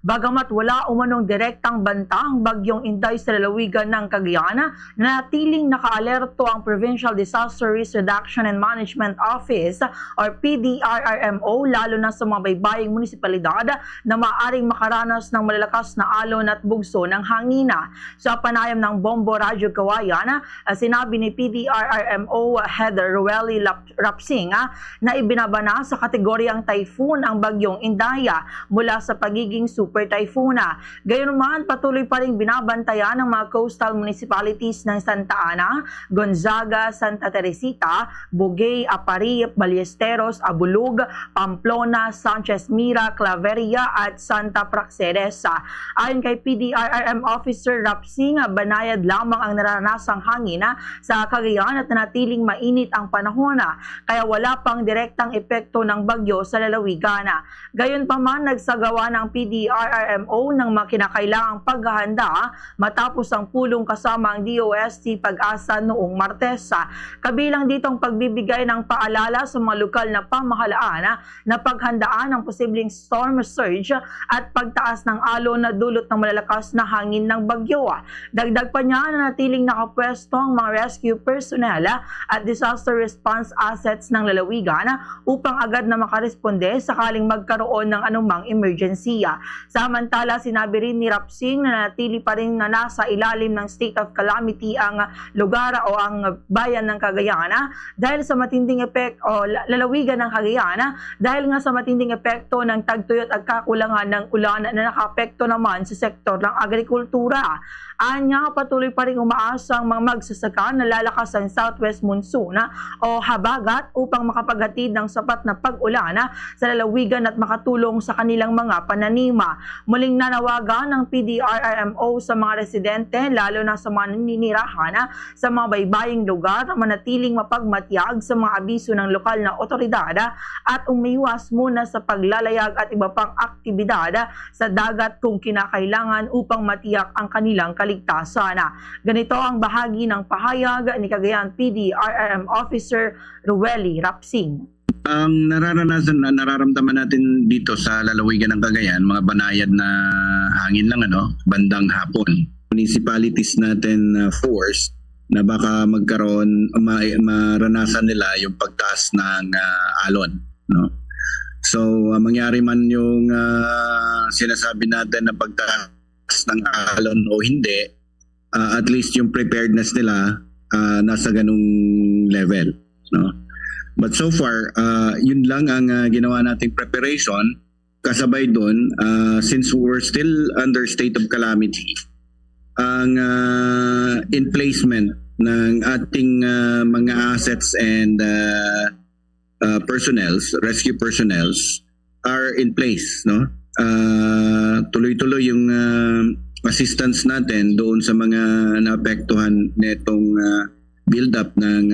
Bagamat wala umanong direktang banta ang bagyong Inday sa lalawigan ng Cagayan, nanatiling nakaalerto ang Provincial Disaster Risk Reduction and Management Office or PDRRMO lalo na sa mga baybaying munisipalidad na maaaring makaranas ng malalakas na alon at bugso ng hangina. Sa panayam ng Bombo Radyo Kawayan, sinabi ni PDRRMO Heather Rueli Rapsing na ibinabana sa kategoryang typhoon ang bagyong Indaya mula sa pagiging super typhoon. Gayunman, patuloy pa rin binabantayan ng mga coastal municipalities ng Santa Ana, Gonzaga, Santa Teresita, Bugay, Apari, Ballesteros, Abulug, Pamplona, Sanchez Mira, Claveria at Santa Praxedes. Ayon kay PDRRM Officer Rapsing, banayad lamang ang naranasang hangin sa Cagayan at nanatiling mainit ang panahon, kaya wala pang direktang epekto ng bagyo sa lalawigan. Gayunpaman, nagsagawa ng PDRRMO ng mga kinakailangang paghahanda matapos ang pulong kasama ang DOST Pag-asa noong Martes. Kabilang dito ang pagbibigay ng paalala sa mga lokal na pamahalaan na paghandaan ang posibleng storm surge at pagtaas ng alon na dulot ng malalakas na hangin ng bagyo. Dagdag pa niya na natiling nakapwesto ang mga rescue personnel at disaster response assets ng lalawigan upang agad na makaresponde sakaling magkaroon ng anumang emergency. Samantala, sinabi rin ni Rapsing na nanatili pa rin na nasa ilalim ng state of calamity ang lugar o ang bayan ng Cagayan dahil sa matinding epekto o lalawigan ng Cagayan dahil nga sa matinding epekto ng tagtuyot at kakulangan ng ulan na nakapekto naman sa sektor ng agrikultura. Anya, patuloy pa rin umaasa ang mga magsasaka na lalakas ang southwest monsoon o habagat upang makapaghatid ng sapat na pag-ulan sa lalawigan at makatulong sa kanilang mga pananima. Muling nanawagan ng PDRRMO sa mga residente lalo na sa mga naninirahan sa mga baybaying lugar na manatiling mapagmatyag sa mga abiso ng lokal na otoridad at umiwas muna sa paglalayag at iba pang aktibidad sa dagat kung kinakailangan upang matiyak ang kanilang kaligtasan. Ganito ang bahagi ng pahayag ni Cagayan PDRRM Officer Rueli Rapsing. Ang nararamdaman natin dito sa lalawigan ng Cagayan, mga banayad na hangin lang bandang hapon. Municipalities natin forced na baka magkaroon, maranasan nila yung pagtaas ng alon. So, mangyari man yung sinasabi natin na pagtaas ng alon o hindi, at least yung preparedness nila nasa ganung level. But so far, yun lang ang ginawa nating preparation. Kasabay doon, since we're still under state of calamity, ang in-placement ng ating mga assets and rescue personnels are in place. Tuloy-tuloy yung assistance natin doon sa mga naapektuhan netong build-up ng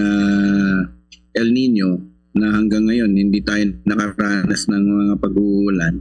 El Nino na hanggang ngayon hindi tayo nakaranas ng mga pag-uulan.